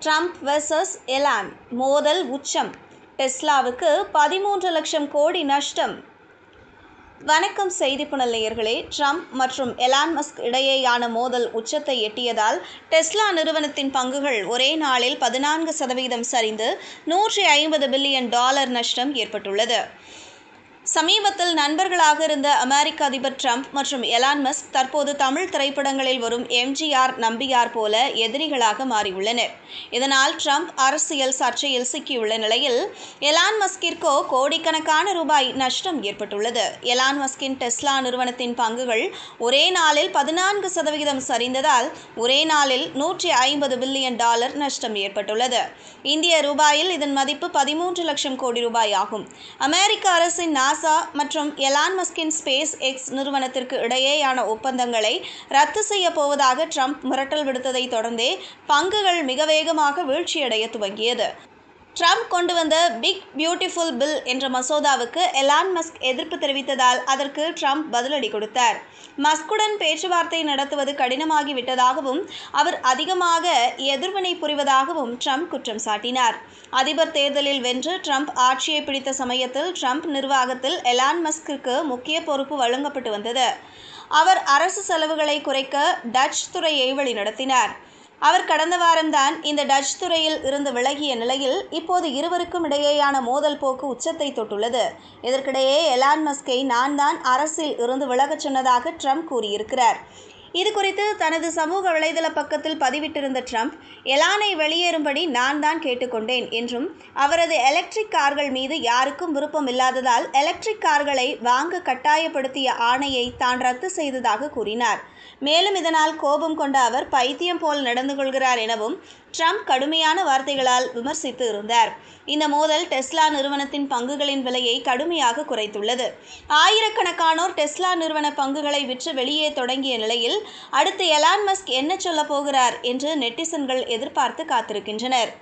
Trump versus Elon மோதல் உச்சம். டெஸ்லாவுக்கு 13 லட்சம் கோடி நஷ்டம். வணக்கம் செய்திப்புனல் நேயர்களே. ட்ரம்ப் மற்றும் எலான் மஸ்க் இடையேயான மோதல் உச்சத்தை எட்டியதால் டெஸ்லா நிறுவனத்தின் பங்குகள் ஒரே நாளில் 14% சரிந்து $150 பில்லியன் நஷ்டம் ஏற்பட்டுள்ளது. சமீபத்தில் நண்பர்களாக இருந்த அமெரிக்க அதிபர் ட்ரம்ப் மற்றும் எலான் மஸ்க் தற்போது தமிழ் திரைப்படங்களில் வரும் எம்ஜிஆர் நம்பியார் போல எதிரிகளாக மாறியுள்ளனர். இதனால் ட்ரம்ப் அரசியல் சர்ச்சையில் சிக்கியுள்ள நிலையில் எலான் மஸ்கிற்கோ கோடிக்கணக்கான ரூபாய் நஷ்டம் ஏற்பட்டுள்ளது. எலான் மஸ்கின் டெஸ்லா நிறுவனத்தின் பங்குகள் ஒரே நாளில் 14% சரிந்ததால் ஒரே நாளில் $150 பில்லியன் நஷ்டம் ஏற்பட்டுள்ளது. இந்திய ரூபாயில் இதன் மதிப்பு 13 லட்சம் கோடி ரூபாய் ஆகும். அமெரிக்க அரசின் நாசா மற்றும் எலான் மஸ்கின் ஸ்பேஸ் எக்ஸ் நிறுவனத்திற்கு இடையேயான ஒப்பந்தங்களை ரத்து செய்ய போவதாக ட்ரம்ப் மிரட்டல் விடுத்ததை தொடர்ந்தே பங்குகள் மிக வேகமாக வீழ்ச்சியடைய துவங்கியது. ட்ரம்ப் கொண்டு வந்த பிக் பியூட்டிஃபுல் பில் என்ற மசோதாவுக்கு எலான் மஸ்க் எதிர்ப்பு தெரிவித்ததால் அதற்கு ட்ரம்ப் பதிலடி கொடுத்தார். மஸ்குடன் பேச்சுவார்த்தை நடத்துவது கடினமாகிவிட்டதாகவும் அவர் அதிகமாக எதிர்வினை புரிவதாகவும் ட்ரம்ப் குற்றம் சாட்டினார். அதிபர் தேர்தலில் வென்று ட்ரம்ப் ஆட்சியை பிடித்த சமயத்தில் ட்ரம்ப் நிர்வாகத்தில் எலான் மஸ்கிற்கு முக்கிய பொறுப்பு வழங்கப்பட்டு வந்தது. அவர் அரசு செலவுகளை குறைக்க டச் துறையை வழிநடத்தினார். அவர் கடந்த வாரம்தான் இந்த டச் துறையில் இருந்து விலகிய நிலையில் இப்போது இருவருக்கும் இடையேயான மோதல் போக்கு உச்சத்தை தொட்டுள்ளது. இதற்கிடையே எலான் மஸ்கை நான் தான் அரசில் இருந்து விலகச் சொன்னதாக ட்ரம்ப் கூறியிருக்கிறார். இது குறித்து தனது சமூக வலைதள பக்கத்தில் பதிவிட்டிருந்த ட்ரம்ப், எலானை வெளியேறும்படி நான் தான் கேட்டுக்கொண்டேன் என்றும் அவரது எலக்ட்ரிக் கார்கள் மீது யாருக்கும் விருப்பம் இல்லாததால் எலக்ட்ரிக் கார்களை வாங்க கட்டாயப்படுத்திய ஆணையை தான் ரத்து செய்ததாக கூறினார். மேலும் இதனால் கோபம் கொண்ட அவர் பைத்தியம் போல் நடந்து கொள்கிறார் எனவும் ட்ரம்ப் கடுமையான வார்த்தைகளால் விமர்சித்து இருந்தார். இந்த மோதல் டெஸ்லா நிறுவனத்தின் பங்குகளின் விலையை கடுமையாக குறைத்துள்ளது. ஆயிரக்கணக்கானோர் டெஸ்லா நிறுவன பங்குகளை விற்று வெளியே தொடங்கிய நிலையில் அடுத்து எலான் மஸ்க் என்ன சொல்ல போகிறார் என்று நெட்டிசன்கள் எதிர்பார்த்து காத்திருக்கின்றனர்.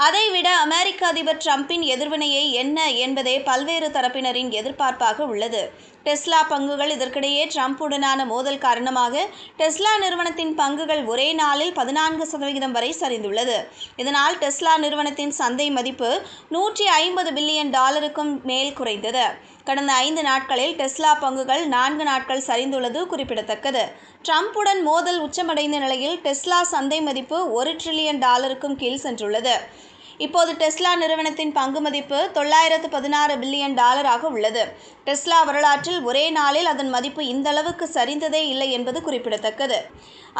அதைவிட அமெரிக்க அதிபர் ட்ரம்பின் எதிர்வினையை என்ன என்பதே பல்வேறு தரப்பினரின் எதிர்பார்ப்பாக உள்ளது. டெஸ்லா பங்குகள் இதற்கிடையே ட்ரம்புடனான மோதல் காரணமாக டெஸ்லா நிறுவனத்தின் பங்குகள் ஒரே நாளில் 14% வரை சரிந்துள்ளது. இதனால் டெஸ்லா நிறுவனத்தின் சந்தை மதிப்பு $150 பில்லியன் மேல் குறைந்தது. கடந்த 5 நாட்களில் டெஸ்லா பங்குகள் 4 நாட்கள் சரிந்துள்ளது குறிப்பிடத்தக்கது. ட்ரம்புடன் மோதல் உச்சமடைந்த நிலையில் டெஸ்லா சந்தை மதிப்பு $1 டிரில்லியன் கீழ் சென்றுள்ளது. இப்போது டெஸ்லா நிறுவனத்தின் பங்கு மதிப்பு $916 பில்லியன் உள்ளது. டெஸ்லா வரலாற்றில் ஒரே நாளில் அதன் மதிப்பு இந்த அளவுக்கு சரிந்ததே இல்லை என்பது குறிப்பிடத்தக்கது.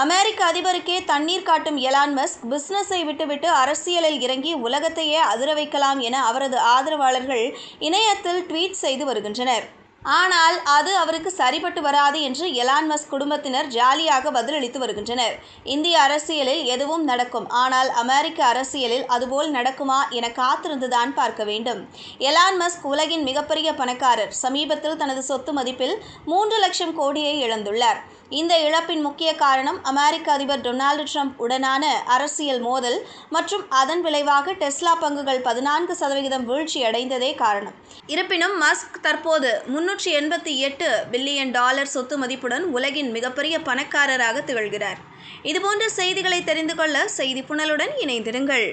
அமெரிக்க அதிபருக்கே தண்ணீர் காட்டும் எலான் மஸ்க் பிசினஸை விட்டுவிட்டு அரசியலில் இறங்கி உலகத்தையே அதிர வைக்கலாம் என அவரது ஆதரவாளர்கள் இணையத்தில் ட்வீட் செய்து வருகின்றனர். ஆனால் அது அவருக்கு சரிபட்டு வராது என்று எலான் மஸ்க் குடும்பத்தினர் ஜாலியாக பதிலளித்து வருகின்றனர். இந்திய அரசியலில் எதுவும் நடக்கும், ஆனால் அமெரிக்க அரசியலில் அதுபோல் நடக்குமா என காத்திருந்துதான் பார்க்க வேண்டும். எலான் மஸ்க் உலகின் மிகப்பெரிய பணக்காரர். சமீபத்தில் தனது சொத்து மதிப்பில் 3 லட்சம் கோடியை இழந்துள்ளார். இந்த இழப்பின் முக்கிய காரணம் அமெரிக்க அதிபர் டொனால்டு ட்ரம்ப் உடனான அரசியல் மோதல் மற்றும் அதன் விளைவாக டெஸ்லா பங்குகள் 14% வீழ்ச்சியடைந்ததே காரணம். இருப்பினும் மஸ்க் தற்போது $388 பில்லியன் சொத்து மதிப்புடன் உலகின் மிகப்பெரிய பணக்காரராக திகழ்கிறார். இதுபோன்ற செய்திகளை தெரிந்து கொள்ள செய்திப்புனலுடன் இணைந்திருங்கள்.